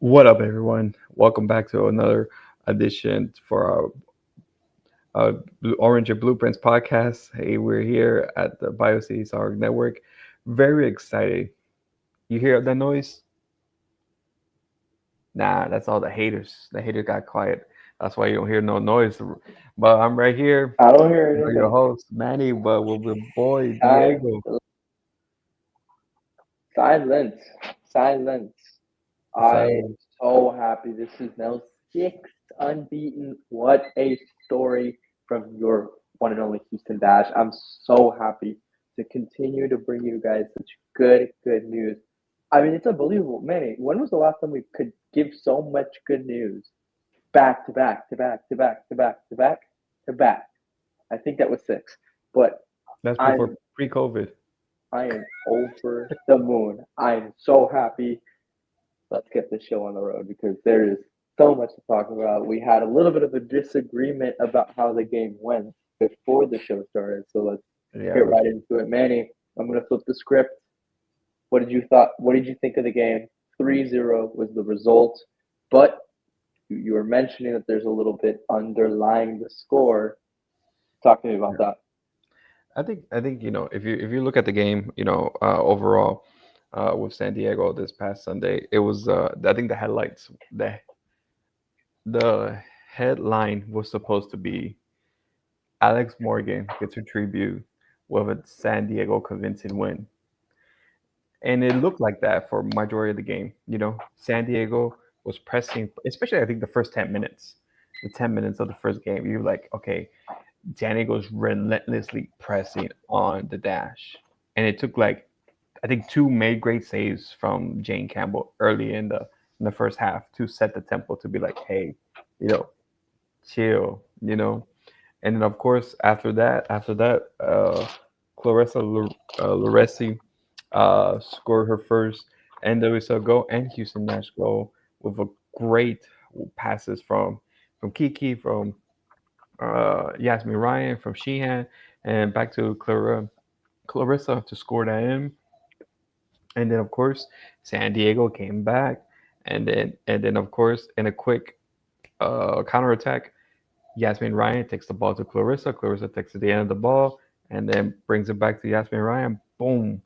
What up, everyone? Welcome back to another edition for our Orange and Blueprints podcast. Hey, we're here at the Bayou City Network. Very excited. You hear that noise? Nah, that's all the haters. The haters got quiet. That's why you don't hear no noise. But I'm right here, I don't hear your anything. host, Manny, but with my boy, Si- Diego. Silence. Silence. I So, am so happy. This is now sixth unbeaten. What a story from your one and only Houston Dash. I'm so happy to continue to bring you guys such good news. I mean, it's unbelievable. Manny, when was the last time we could give so much good news? Back to back to back to back to back to back to back. I think that was six. But that's before I'm pre-COVID. I am over the moon. I am so happy. Let's get this show on the road because there is so much to talk about. We had a little bit of a disagreement about how the game went before the show started. So let's Yeah, get right into it. Manny, I'm gonna flip the script. What did you think of the game? 3-0 was the result, but you were mentioning that there's a little bit underlying the score. Talk to me about that. I think if you look at the game, overall, with San Diego this past Sunday, it was I think the headline was supposed to be Alex Morgan gets a tribute with a San Diego convincing win, and it looked like that for majority of the game. San Diego was pressing, especially I think the first 10 minutes, the 10 minutes of the first game. You're like, okay, San Diego's relentlessly pressing on the dash, and it took like I think two made great saves from Jane Campbell early in the first half to set the tempo to be like, hey, you know, chill. And then of course after that, Clarissa Loresi scored her first NWSL goal and Houston Nash goal with a great passes from Kiki, from Yasmin Ryan, from Sheehan, and back to Clarissa to score that in. And then of course San Diego came back, and then of course in a quick counterattack, Yasmin Ryan takes the ball to Clarissa. Clarissa takes to the end of the ball and then brings it back to Yasmin Ryan. Boom.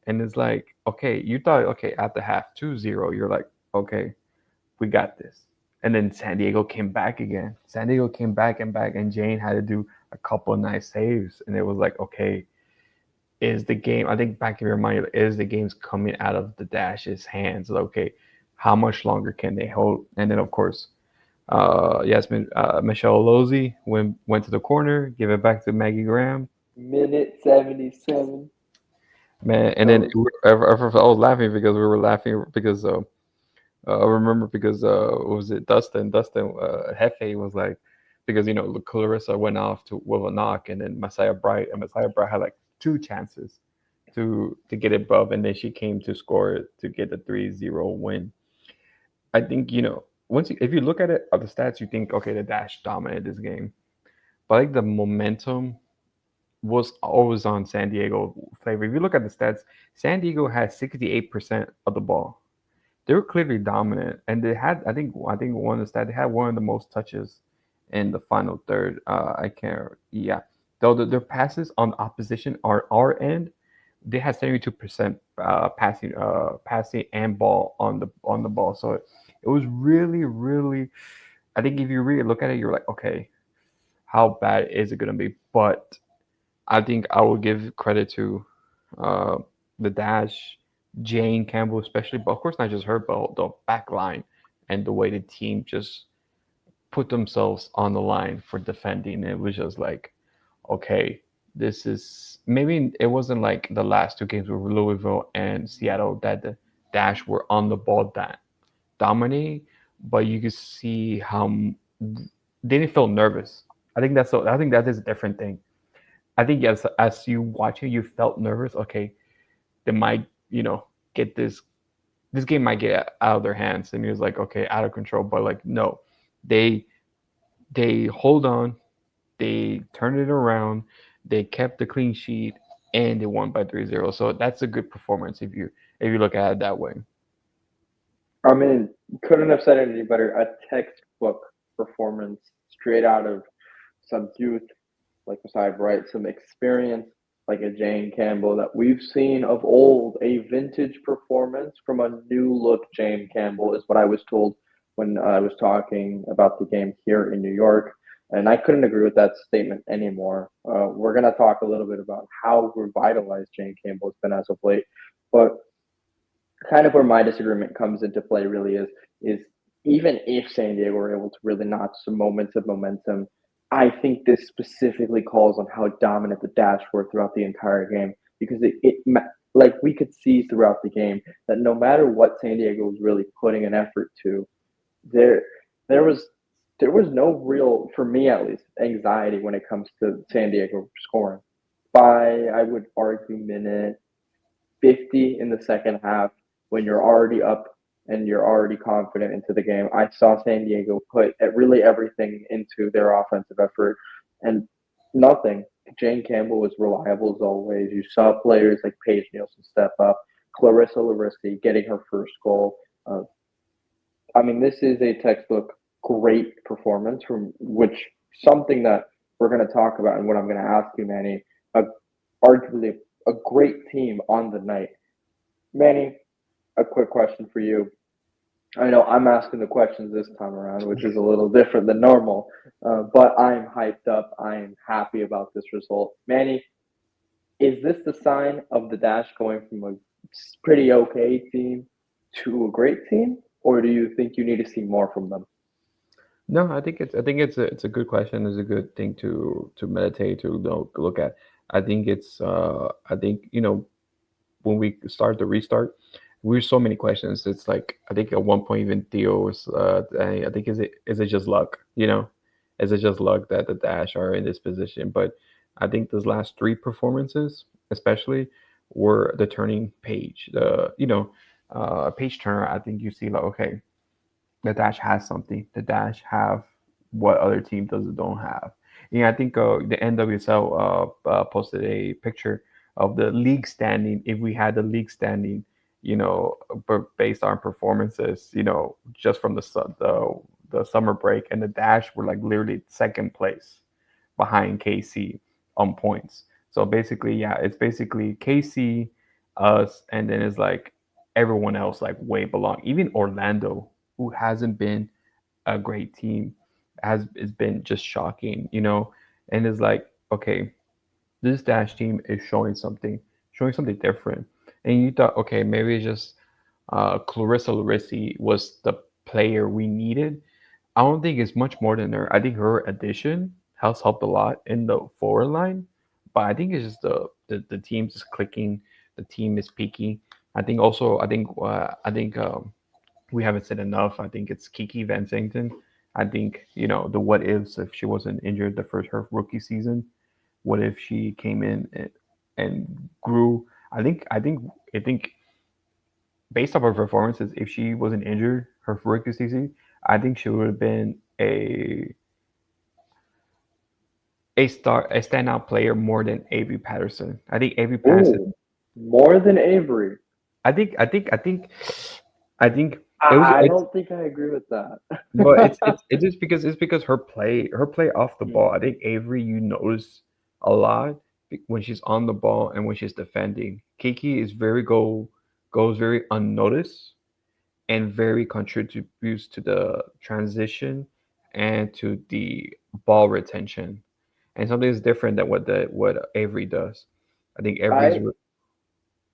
And it's like, okay, you thought, okay, at the half 2-0, you're like, okay, we got this. And then San Diego came back again. San Diego came back and back, and Jane had to do a couple of nice saves. And it was like, okay, is the game, I think back in your mind, is the game's coming out of the Dash's hands? Like, okay, how much longer can they hold? And then, of course, Yasmin, Michelle Lozzi went to the corner, give it back to Maggie Graham. Minute 77. Man, and That then was I was laughing because we were laughing because I remember because what was it Dustin Hefe was like, because Clarissa went off to with a knock, and then Messiah Bright had like two chances to get it above, and then she came to score it to get the 3-0 win. I think if you look at it at the stats, you think, okay, the Dash dominated this game, but like the momentum was always on San Diego favor. If you look at the stats, San Diego had 68% of the ball. They were clearly dominant, and they had I think one of the stats, they had one of the most touches in the final third. I can't, yeah. Though their passes on opposition are our end, they had 72% passing and ball on the ball. So it was really. I think if you really look at it, you're like, okay, how bad is it gonna be? But I think I will give credit to uh, the Dash, Jane Campbell especially, but of course not just her, but the back line and the way the team just put themselves on the line for defending. It was just like, okay, this is maybe it wasn't like the last two games with Louisville and Seattle that the Dash were on the ball that dominating, but you could see how they didn't feel nervous. I think that is a different thing. I think as you watching, you felt nervous. Okay, they might, get this game might get out of their hands, and he was like, okay, out of control. But like, no, they they hold on, they turned it around, they kept the clean sheet, and they won by 3-0. So that's a good performance if you look at it that way. I mean, couldn't have said it any better. A textbook performance straight out of some youth, like Masai Bright, some experience, like a Jane Campbell that we've seen of old. A vintage performance from a new look Jane Campbell is what I was told when I was talking about the game here in New York. And I couldn't agree with that statement anymore. We're going to talk a little bit about how revitalized Jane Campbell has been as of late. But kind of where my disagreement comes into play really is even if San Diego were able to really notch some moments of momentum, I think this specifically calls on how dominant the Dash were throughout the entire game because like we could see throughout the game that no matter what San Diego was really putting an effort to, there there was there was no real, for me at least, anxiety when it comes to San Diego scoring. By I would argue minute 50 in the second half when you're already up and you're already confident into the game. I saw San Diego put really everything into their offensive effort and nothing. Jane Campbell was reliable as always. You saw players like Paige Nielsen step up, Clarissa Larissi getting her first goal. I mean, this is a textbook great performance from which something that we're going to talk about and what I'm going to ask you, Manny, a, arguably a great team on the night. Manny, a quick question for you. I know I'm asking the questions this time around, which is a little different than normal, but I'm hyped up. I'm happy about this result. Manny, is this the sign of the Dash going from a pretty okay team to a great team, or do you think you need to see more from them? No, I think it's a good question. It's a good thing to meditate to look at. I think when we start the restart, we so many questions. It's like I think at one point even Theo was I think is it just luck? Is it just luck that the Dash are in this position? But I think those last three performances, especially, were the turning page. The page turner. I think you see like okay, the Dash has something. The Dash have what other team doesn't don't have. Yeah, I think the NWSL posted a picture of the league standing. If we had the league standing, but based on performances, just from the summer break, and the Dash were like literally second place behind KC on points. So basically, yeah, it's basically KC, us, and then it's like everyone else like way belong. Even Orlando, who hasn't been a great team, has been just shocking, and it's like okay, this Dash team is showing something different. And you thought, okay, maybe it's just Clarissa Larissi was the player we needed. I don't think it's much more than her. I think her addition has helped a lot in the forward line, but I think it's just the team just clicking. The team is peaking. I think also I think we haven't said enough. I think it's Kiki Van Sington. I think the what ifs if she wasn't injured the first her rookie season. What if she came in and grew? I think based off her performances, if she wasn't injured her rookie season, I think she would have been a standout player more than Avery Patterson. I think Avery Patterson. Ooh, more than Avery. I think it was I it's don't think I agree with that. but it's just because her play off the ball. Mm. I think Avery you notice a lot when she's on the ball and when she's defending. Kiki is very goes very unnoticed and very contributes to the transition and to the ball retention. And something is different than what Avery does. I think Avery's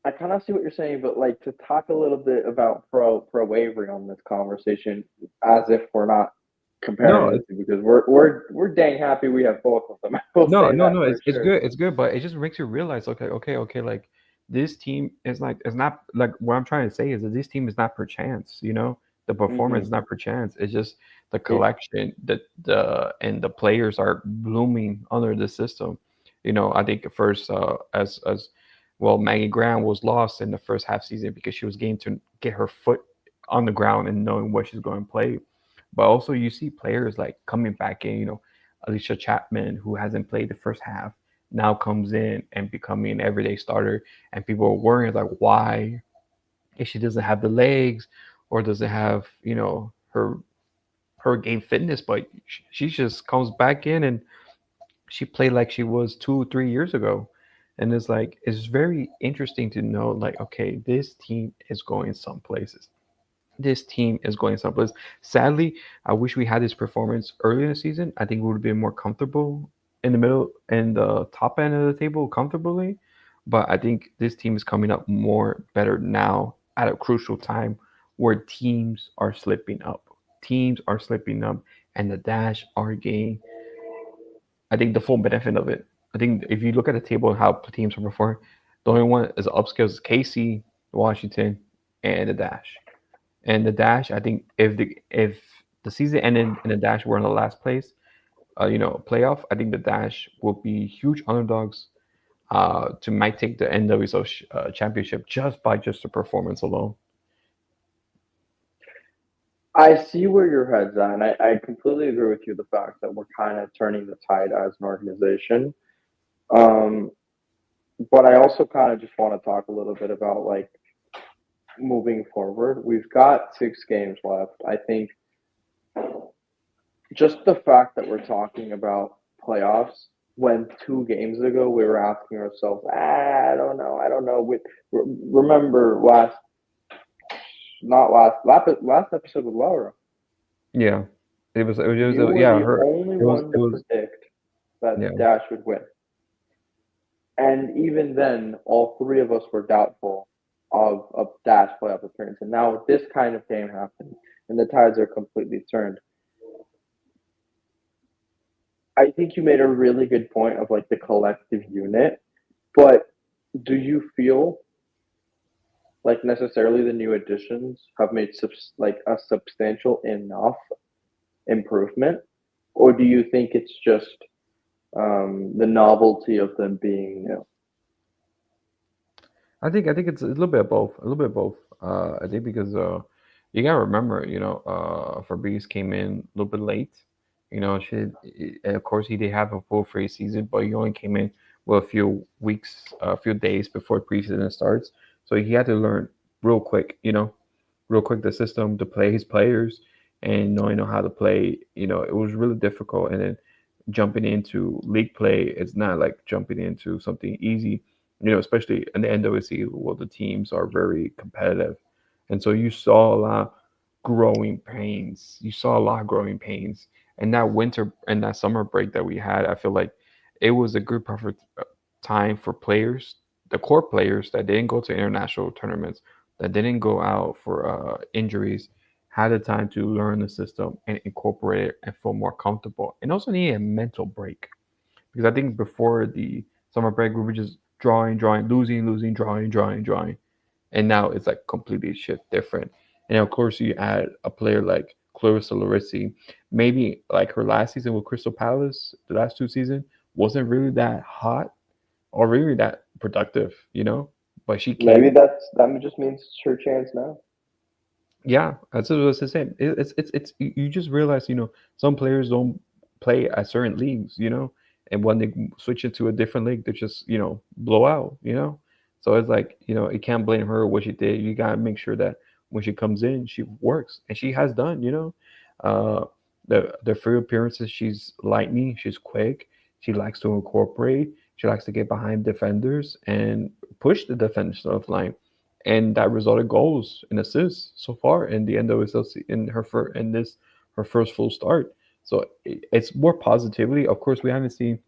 I I kind of see what you're saying, but like to talk a little bit about pro Avery on this conversation, as if we're not no, comparing the two, because we're dang happy we have both of them. I will no, say no, that no. for It's sure. good. It's good, but it just makes you realize, okay, okay, okay. Like this team is like it's not like what I'm trying to say is that this team is not per chance. The performance is Hmm. not per chance. It's just the It collection, the and the players are blooming under the system. I think at first, as well, Maggie Graham was lost in the first half season because she was getting to get her foot on the ground and knowing what she's going to play. But also, you see players like coming back in. Alicia Chapman, who hasn't played the first half, now comes in and becoming an everyday starter. And people are worrying like, why? If she doesn't have the legs, or does it have her game fitness, but she just comes back in and she played like she was 2 3 years ago. And it's like it's very interesting to know, like, okay, this team is going some places. This team is going someplace. Sadly, I wish we had this performance early in the season. I think we would have been more comfortable in the middle and the top end of the table comfortably. But I think this team is coming up more better now at a crucial time where teams are slipping up. Teams are slipping up, and the Dash are getting, I think, the full benefit of it. I think if you look at the table and how teams are performing, the only one is upscales is KC, Washington, and the Dash. And the Dash, I think if the season ended and the Dash were in the last place, playoff, I think the Dash will be huge underdogs to might take the NWSL championship just the performance alone. I see where your head's at, and I completely agree with you. The fact that we're kind of turning the tide as an organization. Um, but I also kind of just want to talk a little bit about like moving forward. We've got 6 games left. I think just the fact that we're talking about playoffs when 2 games ago we were asking ourselves, I don't know. Remember not last episode with Laura, Yeah, you were yeah, the her only one it to was predict that yeah. the Dash would win, and even then, all 3 of us were doubtful of a Dash playoff appearance. And now this kind of game happened, and the tides are completely turned. I think you made a really good point of like the collective unit, but do you feel like necessarily the new additions have made like a substantial enough improvement, or do you think it's just the novelty of them being new? I think it's a little bit of both. A little bit of both. I think because you gotta remember, Fabrice came in a little bit late. Of course he did have a full free season, but he only came in with a few weeks, a few days before preseason starts. So he had to learn real quick. Real quick the system to play his players and knowing how to play. It was really difficult. And then jumping into league play, it's not like jumping into something easy. Especially in the NWC, well, the teams are very competitive, and so you saw a lot of growing pains. You saw a lot of growing pains, and that winter and that summer break that we had, I feel like it was a good perfect time for players, the core players that didn't go to international tournaments, that didn't go out for injuries, had the time to learn the system and incorporate it and feel more comfortable, and also need a mental break because I think before the summer break we were just drawing, losing, losing, drawing, and now it's like completely shit different. And of course, you add a player like Clarissa Larissi, maybe like her last season with Crystal Palace, the last 2 seasons wasn't really that hot or really that productive. But she came. Maybe that just means it's her chance now. Yeah, that's what I was saying. It's you just realize, some players don't play at certain leagues, and when they switch it to a different league, they just, blow out. So it's like, you can't blame her what she did. You gotta make sure that when she comes in, she works, and she has done. Uh, the few appearances, she's lightning, she's quick, she likes to incorporate, she likes to get behind defenders and push the defensive line, and that resulted goals and assists so far in the NWSL in her first full start. So it's more positivity. Of course, we haven't seen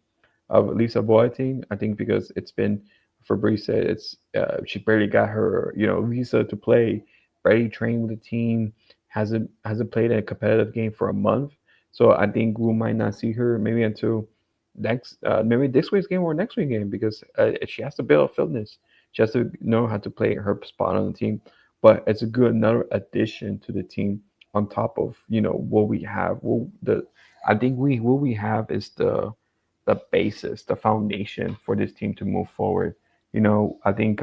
of Lisa Boateng. I think because it's been Fabrice said it's she barely got her visa to play, barely trained with the team, hasn't played a competitive game for a month. So I think we might not see her maybe until next maybe this week's game or next week's game because she has to build fitness. She has to know how to play her spot on the team. But it's a good another addition to the team on top of what we have. I think what we have is the basis, the foundation for this team to move forward. I think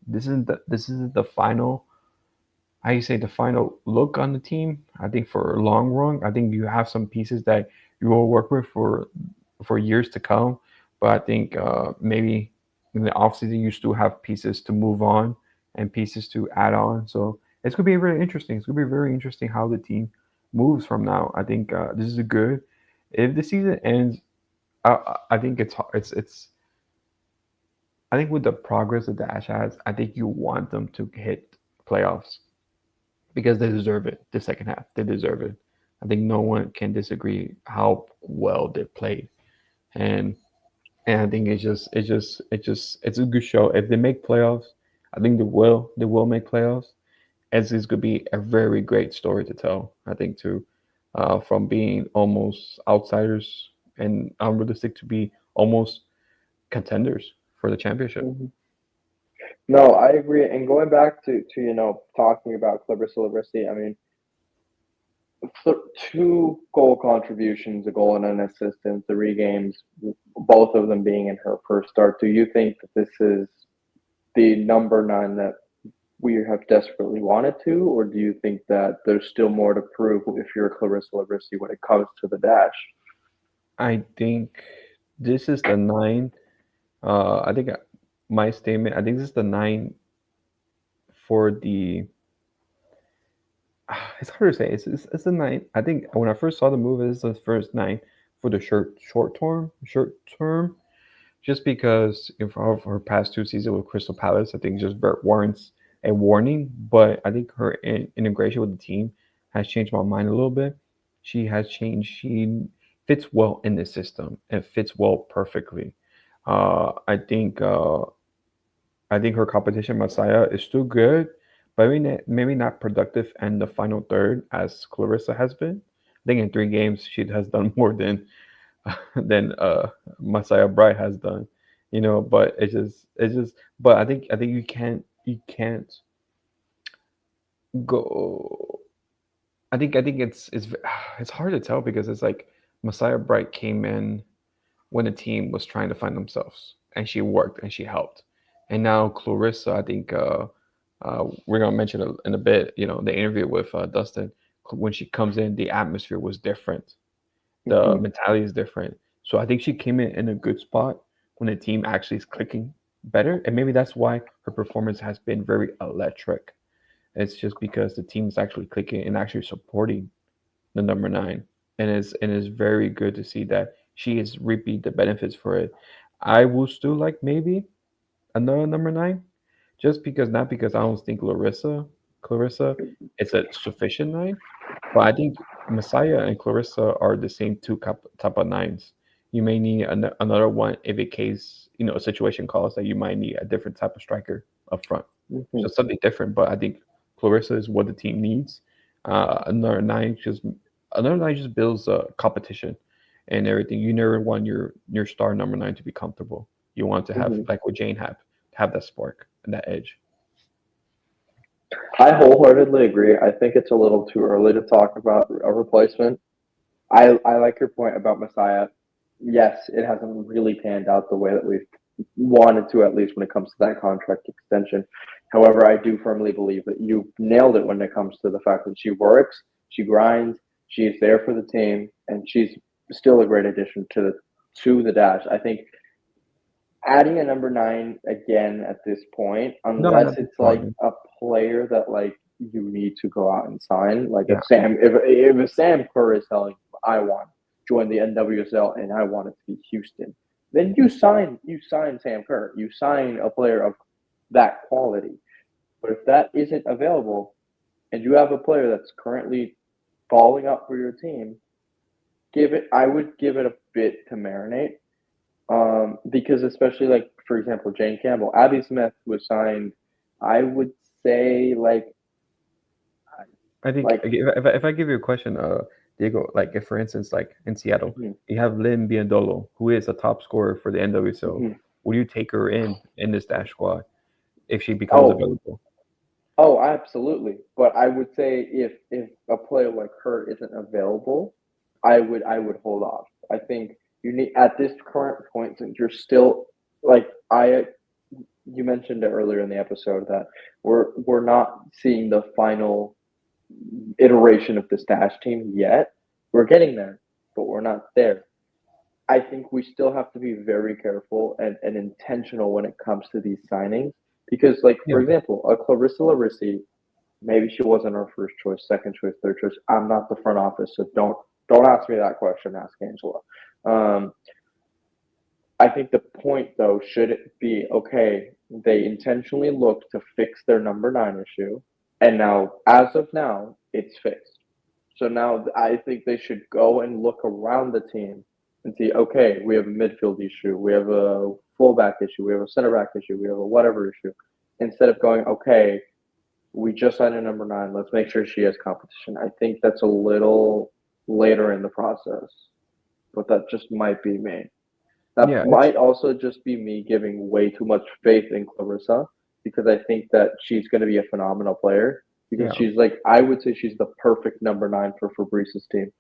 this is the final. How you say the final look on the team? I think for a long run, I think you have some pieces that you will work with for years to come. But I think maybe in the offseason you still have pieces to move on and pieces to add on. So it's gonna be really interesting. It's gonna be very interesting how the team moves from now. I think this is a good. If the season ends, I think it's. I think with the progress that Dash has, I think you want them to hit playoffs because they deserve it. The second half, they deserve it. I think no one can disagree how well they played, and and I think it's a good show. If they make playoffs, I think they will make playoffs. As is going to be a very great story to tell. I think too, from being almost outsiders and unrealistic to be almost contenders for the championship. Mhm. No, I agree. And going back to talking about Clarissa Liberty, I mean, two goal contributions, a goal and an assist in 3 games, both of them being in her first start. Do you think that this is the number 9 that we have desperately wanted to, or do you think that there's still more to prove if you're Clarissa Liberty when it comes to the dash? I think this is the nine. I think my statement. I think this is the nine for the. It's hard to say. It's the nine. I think when I first saw the move, it's the first nine for the short term. Just because if of her past 2 seasons with Crystal Palace, I think just warrants a warning. But I think her integration with the team has changed my mind a little bit. She has changed. She fits well in the system and fits well perfectly. Uh, I think uh, I think her competition Messiah is still good, but maybe not productive in the final third as Clarissa has been. I think in 3 games she has done more than Messiah Bright has done, But it's just. But I think you can't go. I think it's hard to tell because it's like Messiah Bright came in when the team was trying to find themselves, and she worked and she helped, and now Clarissa, I think we're gonna mention it in a bit. The interview with Dustin when she comes in, the atmosphere was different, the Hmm. mentality is different. So I think she came in a good spot when the team actually is clicking better, and maybe that's why her performance has been very electric. It's just because the team is actually clicking and actually supporting the number nine, and it's very good to see that she is reaping the benefits for it. I will still like maybe another number nine, just because not because I don't think Clarissa is a sufficient nine, but I think Messiah and Clarissa are the same two type of nines. You may need another one if a case a situation calls that you might need a different type of striker up front, Hmm. so something different. But I think Clarissa is what the team needs. Another nine just builds competition and everything. You never want your star number nine to be comfortable. You want to have Hmm. like what Jane have that spark and that edge. I wholeheartedly agree. I think it's a little too early to talk about a replacement. I like your point about Messiah. Yes, it hasn't really panned out the way that we've wanted to, at least when it comes to that contract extension. However, I do firmly believe that you nailed it when it comes to the fact that she works, she grinds, she's there for the team, and she's still a great addition to the dash. I think adding a number 9 again at this point, No, unless not this it's like point. a player that like you need to go out and sign, like Yeah, if a Sam Kerr is telling you, I want to join the NWSL and I want it to be Houston, then you sign Sam Kerr, you sign a player of that quality. But if that isn't available and you have a player that's currently falling up for your team, I would give it a bit to marinate, because especially like for example, Jane Campbell, Abby Smith was signed. I would say I think like if I give you a question, Diego, like if for instance, like in Seattle, mhm, you have Lynn Biondolo, who is a top scorer for the NWSL. mhm. Would you take her in this dash squad if she becomes Oh, available? oh, absolutely. But I would say if a player like her isn't available, I would hold off. I think you need at this current point, since you're still like I you mentioned it earlier in the episode that we're not seeing the final iteration of this dash team yet. We're getting there, but we're not there. I think we still have to be very careful and intentional when it comes to these signings because, like, Yeah, for example, a Clarissa Larisi, Maybe she wasn't our first choice, second choice, third choice. I'm not the front office, so don't ask me that question. Ask Angela. Um, I think the point though should be okay. They intentionally look to fix their number nine issue, and now, as of now, it's fixed. So now I think they should go and look around the team and see, okay, we have a midfield issue, we have a fullback issue, we have a center back issue, we have a whatever issue. Instead of going, okay, we just signed a number nine, let's make sure she has competition. I think that's a little later in the process, but that just might be me. That Yeah, it's might also just be me giving way too much faith in Clarissa because I think that she's going to be a phenomenal player because yeah. she's like, I would say she's the perfect number nine for Fabrice's team.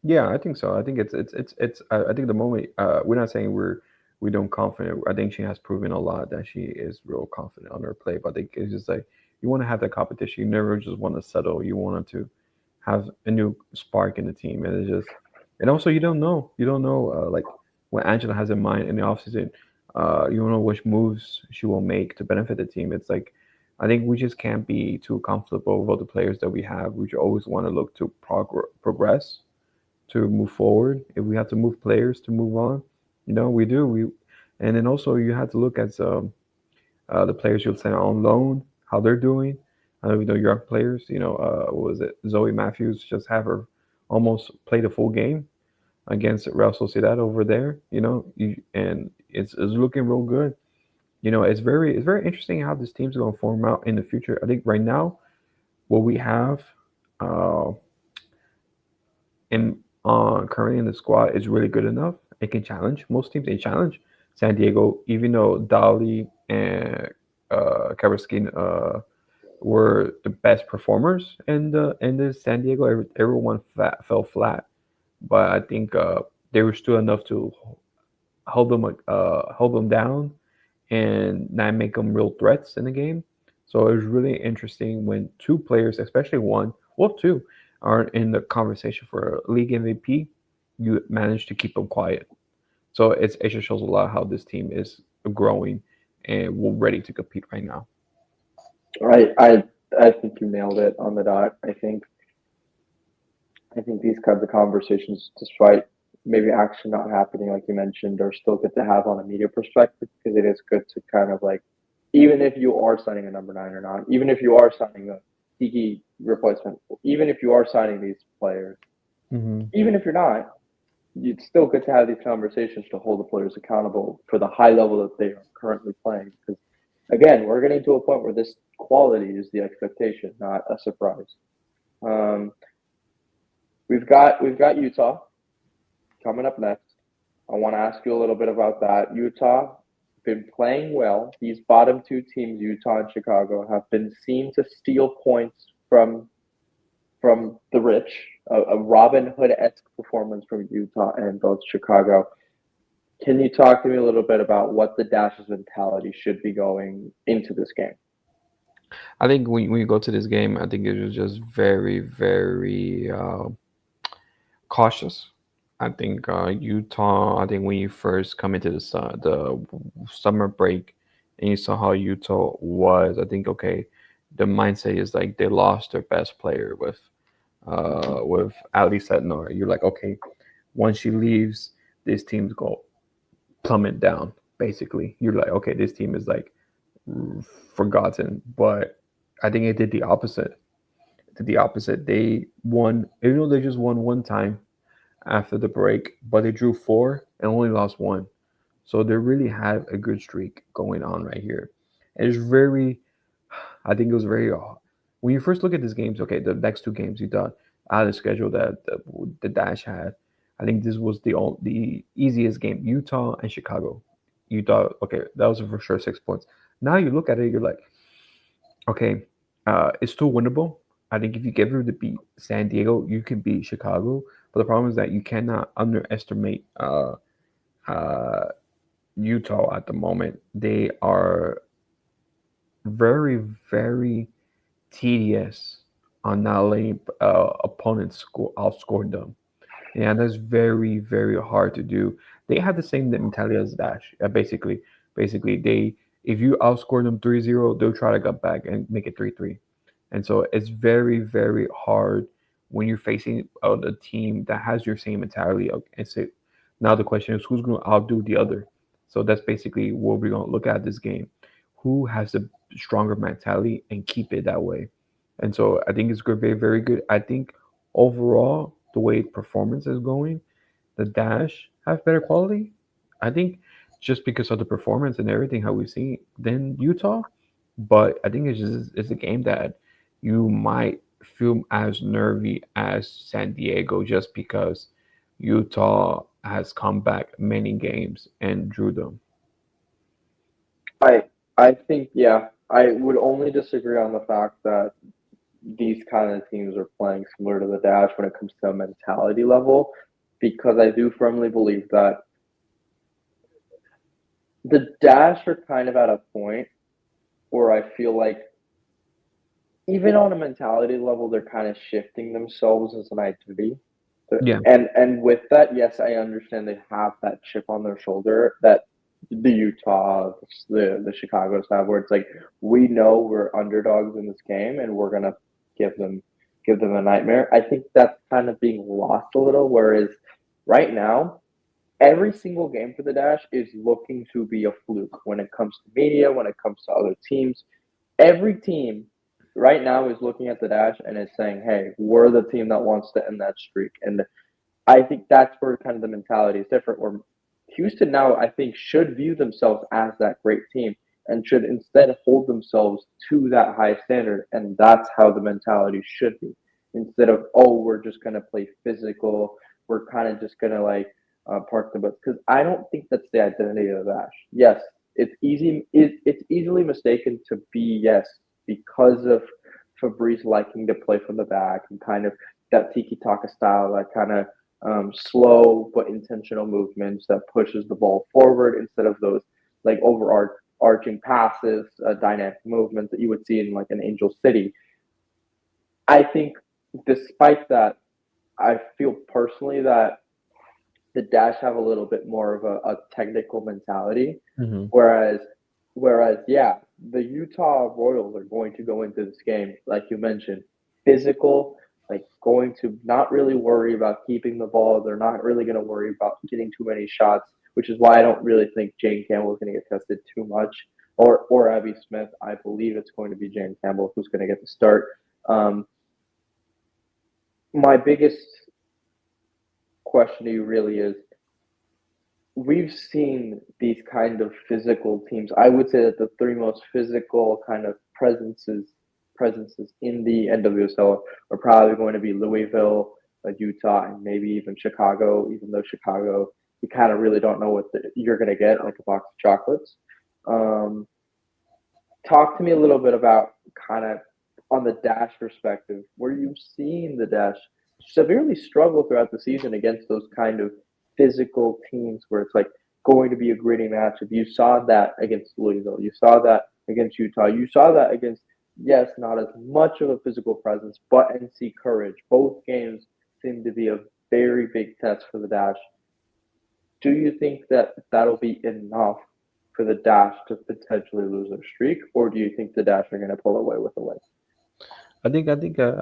Yeah, I think so. I think it's. I think the moment we're not saying we don't confident. I think she has proven a lot that she is real confident on her play. But I think it's just like you want to have that competition. You never just want to settle. You want to have a new spark in the team, and it's just and also you don't know like what Angela has in mind in the offseason. You don't know which moves she will make to benefit the team. It's like I think we just can't be too comfortable with all the players that we have. We should always want to look to progress to move forward. If we have to move players to move on, we do. And then also you have to look at the players you'll send on loan, how they're doing. I know young players. What was it? Zoe Matthews just have her almost played a full game against Real Sociedad over there. And it's looking real good. It's very interesting how this team's going to form out in the future. I think right now what we have. Uh, and currently in the squad is really good enough. It can challenge most teams. They challenge San Diego, even though Dali and Karaskin were the best performers in the San Diego. Everyone fell flat, but I think they were still enough to hold them down and not make them real threats in the game. So it was really interesting when two players, especially one, well, two, are in the conversation for league MVP. You manage to keep them quiet. So it just shows a lot how this team is growing and we're ready to compete right now. Right. I think you nailed it on the dot. I think these kinds of conversations, despite maybe actually not happening like you mentioned, are still good to have on a media perspective because it is good to kind of like, even if you are signing a number nine or not, even if you are signing a Tiki replacement, even if you are signing these players, Hmm. even if you're not, it's still good to have these conversations to hold the players accountable for the high level that they are currently playing. Because again, we're getting to a point where this quality is the expectation, not a surprise. Um, we've got Utah coming up next. I want to ask you a little bit about that. Utah been playing well. These bottom two teams, Utah and Chicago, have been seen to steal points from the rich. A Robin Hood esque performance from Utah and both Chicago. Can you talk to me a little bit about what the Dash's mentality should be going into this game? I think when you go to this game, I think it was just very, very cautious. I think Utah. I think when you first come into the summer break, and you saw how Utah was, I think okay, the mindset is like they lost their best player with Ali Setnor. You're like okay, once she leaves, this team's go plummet down. Basically, you're like okay, this team is like forgotten. But I think it did the opposite. It did the opposite. They won, even though they just won one time after the break, but they drew four and only lost one. So they really had a good streak going on right here. And it's very, I think it was very, when you first look at these games, okay, the next two games you thought out of the schedule that the Dash had, I think this was the easiest game, Utah and Chicago. You thought, okay, that was for sure 6 points. Now you look at it, you're like, okay, it's still winnable. I think if you get rid of the beat San Diego, you can beat Chicago. But the problem is that you cannot underestimate uh, Utah at the moment. They are very, very tedious on not letting opponents outscore them. Yeah, that's very, very hard to do. They have the same mentality as Dash. Basically, they if you outscore them 3-0, they'll try to get back and make it 3-3. And so it's very, very hard when you're facing a team that has your same mentality. And so now the question is who's going to outdo the other? So that's basically what we're going to look at this game. Who has the stronger mentality and keep it that way? And so I think it's good, very, very good. I think overall, the way performance is going, the Dash have better quality. I think just because of the performance and everything how we've seen than Utah, but I think it's a game that you might feel as nervy as San Diego just because Utah has come back many games and drew them. I I think yeah, I would only disagree on the fact that these kind of teams are playing similar to the Dash when it comes to a mentality level, because I do firmly believe that the Dash are kind of at a point where I feel like even on a mentality level, they're kind of shifting themselves as an identity. Yeah, And with that, yes, I understand they have that chip on their shoulder that the Utah, the Chicago's have, where it's like we know we're underdogs in this game and we're gonna give them give them a nightmare. I think that's kind of being lost a little. Whereas right now, every single game for the Dash is looking to be a fluke when it comes to media, when it comes to other teams. Every team right now is looking at the Dash and is saying, "Hey, we're the team that wants to end that streak." And I think that's where kind of the mentality is different. Where Houston now, I think, should view themselves as that great team and should instead hold themselves to that high standard. And that's how the mentality should be. Instead of, oh, we're just going to play physical, we're kind of just going to like park the bus. Because I don't think that's the identity of Ash. Yes, it's easily mistaken to be, yes, because of Fabrice liking to play from the back and kind of that tiki taka style, that kind of slow but intentional movements that pushes the ball forward instead of those like overarching passes, dynamic movements that you would see in like an Angel City. I think, despite that, I feel personally that the Dash have a little bit more of a technical mentality, hmm whereas yeah, the Utah Royals are going to go into this game like you mentioned, physical, like going to not really worry about keeping the ball. They're not really going to worry about getting too many shots, which is why I don't really think Jane Campbell is going to get tested too much, or Abby Smith. I believe it's going to be Jane Campbell who's going to get the start. Um, my biggest question to you really is, we've seen these kind of physical teams. I would say that the three most physical kind of presences in the NWSL are probably going to be Louisville, Utah, and maybe even Chicago. Even though Chicago, you kind of really don't know what you're going to get, like a box of chocolates. Um, Talk to me a little bit about kind of on the Dash perspective, where you've seen the Dash severely struggle throughout the season against those kind of physical teams where it's like going to be a gritty matchup. You saw that against Louisville. You saw that against Utah. You saw that against, yes, not as much of a physical presence, but NC Courage. Both games seem to be a very big test for the Dash. Do you think that that'll be enough for the Dash to potentially lose their streak, or do you think the Dash are going to pull away with a win?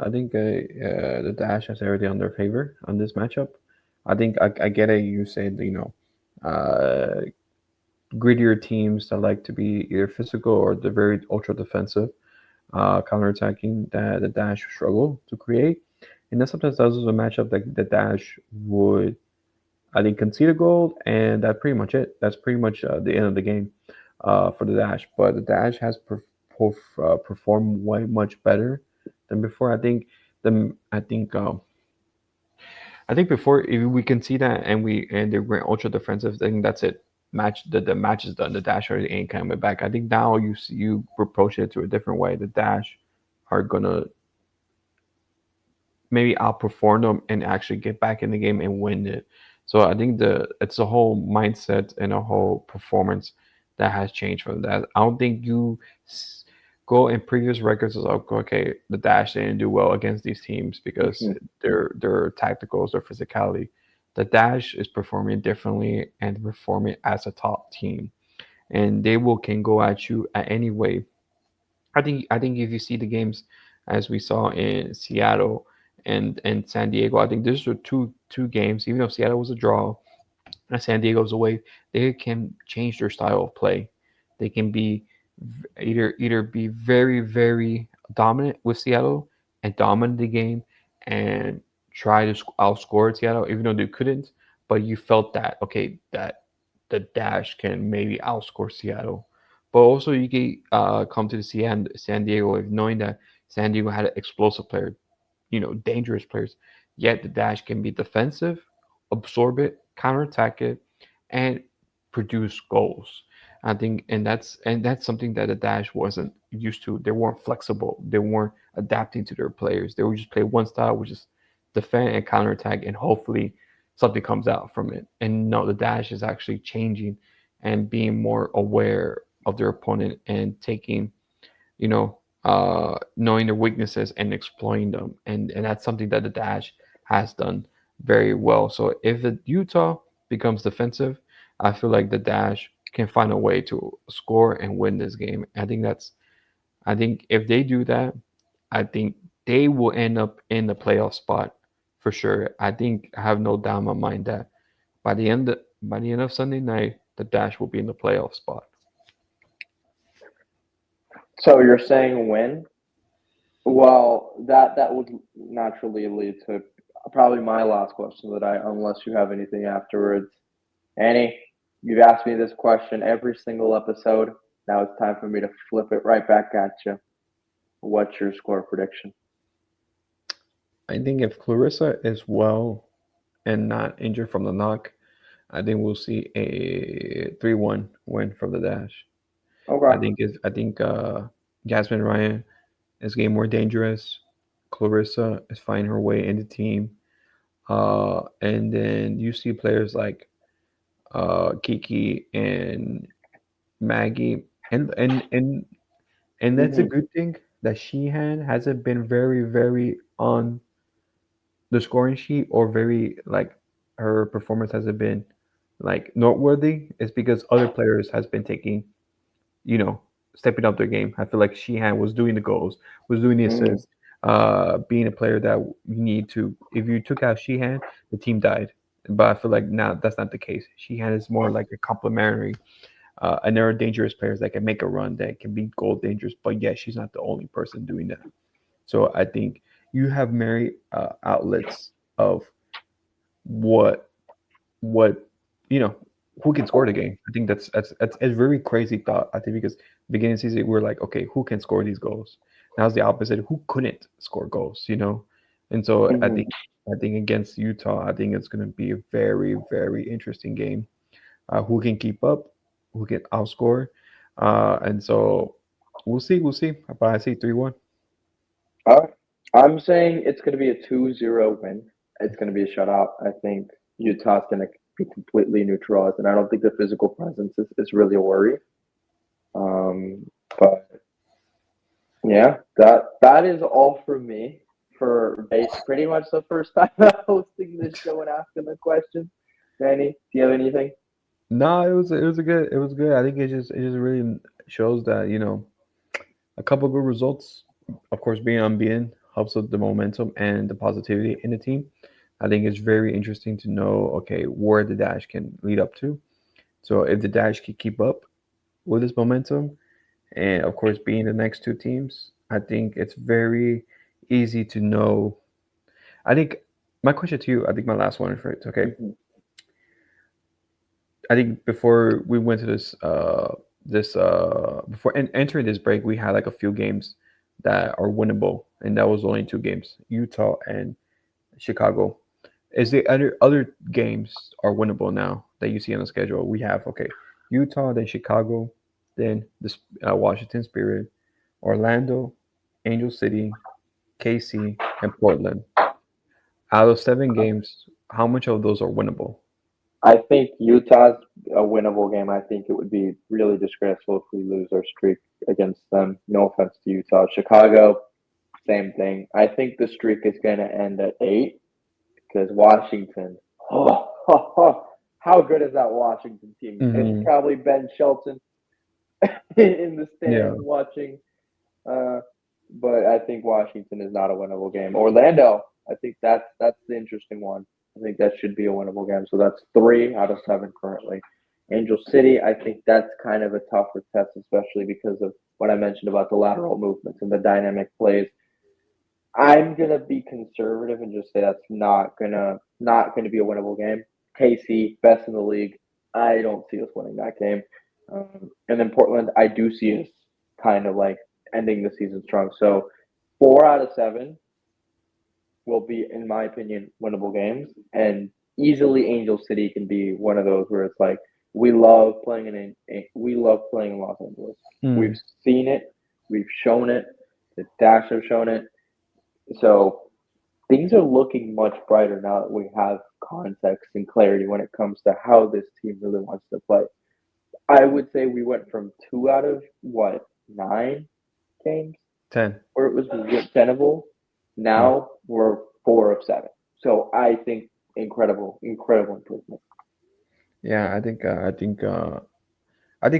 I think the Dash has everything on their favor on this matchup. I get it. You said uh, grittier teams that like to be either physical or the very ultra defensive, counterattacking that the Dash struggle to create. And then sometimes that was a matchup that the Dash would, I think, concede a goal, and that's pretty much it. That's pretty much the end of the game for the Dash. But the Dash has performed way much better than before. I think before if we can see that, and they were ultra defensive. I think that's it. The match is done. The Dash already ain't coming back. I think now you approach it to a different way. The Dash are gonna maybe outperform them and actually get back in the game and win it. So I think it's a whole mindset and a whole performance that has changed from that. I don't think you go in previous records as like, okay, the Dash didn't do well against these teams because Mm-hmm. their tacticals, their physicality. The Dash is performing differently and performing as a top team, and they will can go at you at any way. I think if you see the games as we saw in Seattle and San Diego. I think these are two games, even though Seattle was a draw and San Diego's away, they can change their style of play. They can be either be very dominant with Seattle and dominate the game and try to outscore Seattle, even though they couldn't. But you felt that okay, that the Dash can maybe outscore Seattle. But also you can come to the San Diego with knowing that San Diego had an explosive player, dangerous players. Yet the Dash can be defensive, absorb it, counterattack it, and produce goals. I think, and that's something that the Dash wasn't used to. They weren't flexible. They weren't adapting to their players. They would just play one style, which is defend and counterattack, and hopefully something comes out from it. And no, the Dash is actually changing and being more aware of their opponent and taking knowing their weaknesses and exploiting them. And that's something that the Dash has done very well. So if the Utah becomes defensive, I feel like the Dash can find a way to score and win this game. I think if they do that, I think they will end up in the playoff spot for sure. I think I have no doubt in my mind that by the end of Sunday night, the Dash will be in the playoff spot. So you're saying win? Well, that would naturally lead to probably my last question unless you have anything afterwards. Annie, you've asked me this question every single episode. Now it's time for me to flip it right back at you. What's your score prediction? I think if Clarissa is well and not injured from the knock, I think we'll see a 3-1 win from the Dash. Okay. I think Jasmine Ryan is getting more dangerous. Clarissa is finding her way in the team. And then you see players like Kiki and Maggie, and that's a Hmm. good thing that Sheehan hasn't been very on the scoring sheet or very like her performance hasn't been like noteworthy. It's because other players has been taking you know, stepping up their game. I feel like Sheehan was doing the goals, was doing the Hmm. assists, being a player that you need to. If you took out Sheehan, the team died. But I feel like now that's not the case. Sheehan is more like a complementary, and there are dangerous players that can make a run that can be goal dangerous. But yeah, she's not the only person doing that. So I think you have many outlets of what what you know who can score the game. I think that's a very crazy thought. I think because beginning of the season we're like, okay, who can score these goals? Now it's the opposite. Who couldn't score goals? And so Hmm. I think against Utah, I think it's going to be a very interesting game. Who can keep up? Who can outscore? And so we'll see. But I say 3-1. All right. I'm saying it's going to be a 2-0 win. It's going to be a shutout. I think Utah's going to be completely neutralized, and I don't think the physical presence is really a worry. But yeah, that is all for me for pretty much the first time hosting this show and asking the question. Danny, do you have anything? No, it was good. I think it just really shows that a couple good results. Of course, being unbeaten helps with the momentum and the positivity in the team. I think it's very interesting to know, okay, where the Dash can lead up to. So if the Dash can keep up with this momentum, and of course being the next two teams, I think it's very easy to know. I think my question to you, I think my last one for it. Okay, Hmm. I think before we went to this before entering this break, we had like a few games that are winnable, and that was only two games: Utah and Chicago. Is the other games are winnable now that you see on the schedule? We have okay, Utah, then Chicago, then this Washington Spirit, Orlando, Angel City, KC, and Portland. Out of seven games, how much of those are winnable? I think Utah's a winnable game. I think it would be really disgraceful if we lose our streak against them. No offense to Utah. Chicago, same thing. I think the streak is going to end at 8 because Washington. How good is that Washington team? It's Hmm. probably Ben Shelton in the Yeah. stands watching. Uh, but I think Washington is not a winnable game. Orlando, I think that's the interesting one. I think that should be a winnable game. So that's 3 out of 7 currently. Angel City, I think that's kind of a tougher test, especially because of what I mentioned about the lateral movements and the dynamic plays. I'm gonna be conservative and just say that's not gonna be a winnable game. KC, best in the league. I don't see us winning that game. And then Portland, I do see us kind of like ending the season strong. So 4 out of 7 will be, in my opinion, winnable games, and easily Angel City can be one of those where it's like we love playing in Los Angeles. We've Mm. seen it, we've shown it, the Dash have shown it. So things are looking much brighter now that we have context and clarity when it comes to how this team really wants to play. I would say we went from 2 out of 9 games 10. where it was tenable. Mm. Now we're 4 of 7. So I think incredible improvement. Yeah, I think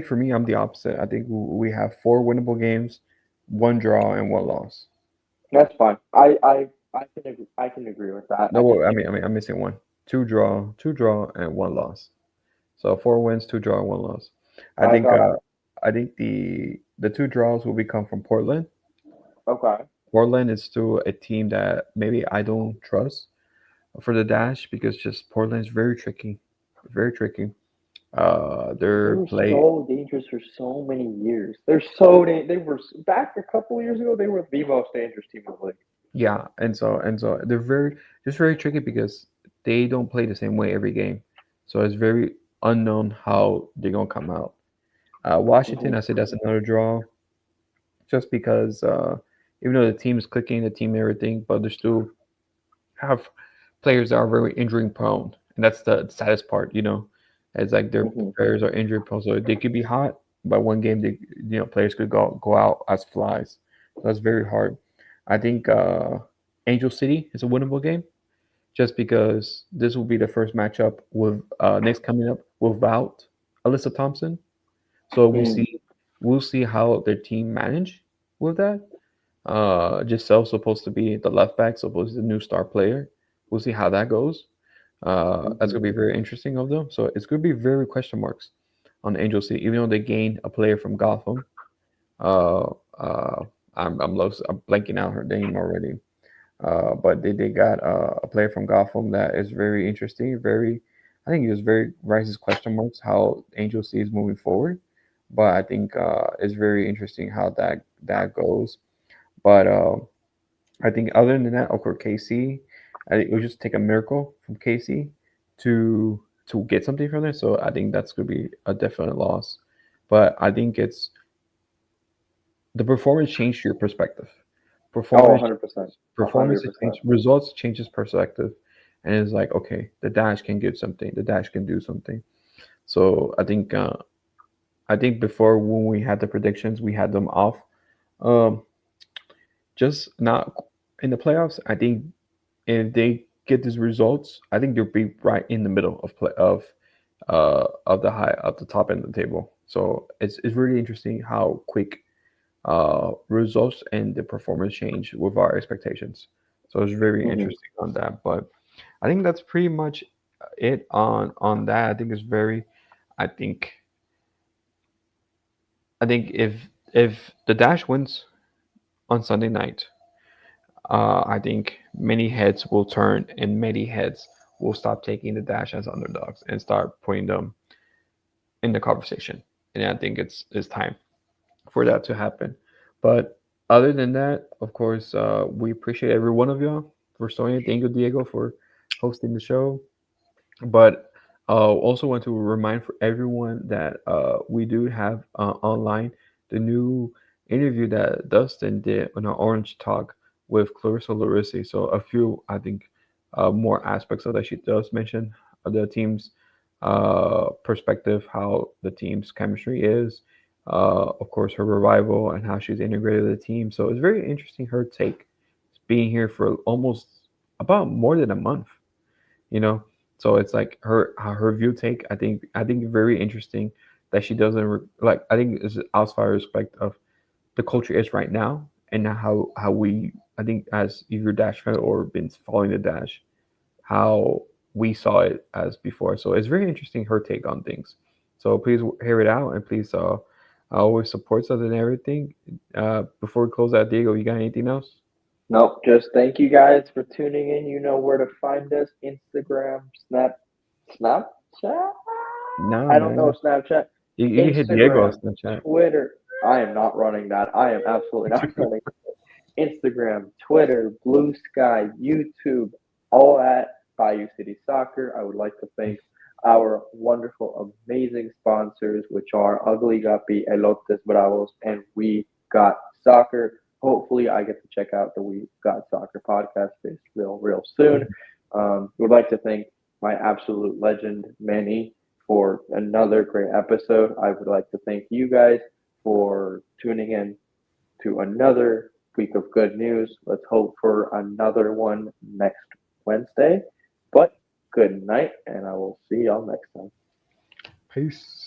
for me, I'm the opposite. I think we have four winnable games, one draw, and one loss. That's fine. I can agree with that. No, I just think I'm missing one. Two draw, and one loss. So four wins, two draw, and one loss. I I think got I think the two draws will become from Portland. okay. Portland is still a team that maybe I don't trust for the dash because just Portland is very tricky, very tricky. They Their were play, so dangerous for so many years. They were back a couple years ago. They were the most dangerous team in the league. yeah, and so they're very tricky because they don't play the same way every game, so it's very unknown how they're gonna come out. Washington, Hmm. I say that's another draw, just because even though the team is clicking, the team and everything, but they still have players that are very injury prone, and that's the saddest part. It's like their Hmm. players are injury prone, so they could be hot, but one game players could go out as flies. So that's very hard. I think Angel City is a winnable game just because this will be the first matchup with next coming up without Alyssa Thompson. So Mm. we'll see how their team manage with that. Giselle's supposed to be the left back, supposed to be the new star player. We'll see how that goes. That's Hmm. gonna be very interesting of them. So it's gonna be very question marks on Angel City, even though they gained a player from Gotham. Uh, uh, I'm blanking out her name already. But they got a player from Gotham that is very interesting. I think it was very raises question marks how Angel City is moving forward. But I think it's very interesting how that goes. But I think other than that, of course, KC, I think it would just take a miracle from KC to get something from there. So I think that's gonna be a definite loss. But I think it's the performance changed your perspective. Oh, Performance 100%. performance is 100%. changed. Results changes perspective, and it's like okay, the dash can give something. The dash can do something. So I think before when we had the predictions, we had them off. Um, just not in the playoffs. I think if they get these results, I think they'll be right in the middle of the high of the top end of the table. So it's really interesting how quick results and the performance change with our expectations. So it's very Hmm. interesting on that. But I think that's pretty much it on that. I think it's very. I think I think if the Dash wins on Sunday night, I think many heads will turn and many heads will stop taking the Dash as underdogs and start putting them in the conversation. And I think it's time for that to happen. But other than that, of course, we appreciate every one of y'all for joining. Thank you, Diego, for hosting the show. But also want to remind for everyone that we do have online the new interview that Dustin did on our Orange Talk with Clarissa Larissi. So a few, I think, more aspects of that she does mention the team's perspective, how the team's chemistry is, of course, her revival and how she's integrated the team. So it's very interesting her take, being here for almost about more than a month you know so it's like her view take. I think very interesting that she doesn't like. I think it's outside respect of the culture is right now and how we, I think, as if you're Dash fan or been following the Dash, how we saw it as before. So it's very interesting her take on things. So please hear it out, and please always supports us and everything. Before we close out, Diego, you got anything else? Nope, just thank you guys for tuning in. You know where to find us: Instagram, Snapchat. Nah, I don't know man. Snapchat, You can hit Diego on Instagram, Snapchat. Twitter. I am not running that. I am absolutely not running Instagram, Twitter, Blue Sky, YouTube, all at Bayou City Soccer. I would like to thank our wonderful, amazing sponsors, which are Ugly Guppy, Elotes Bravos, and We Got Soccer. Hopefully, I get to check out the We Got Soccer podcast this real soon. Would like to thank my absolute legend, Manny, for another great episode. I would like to thank you guys for tuning in to another week of good news. Let's hope for another one next Wednesday. But good night, and I will see y'all next time. Peace.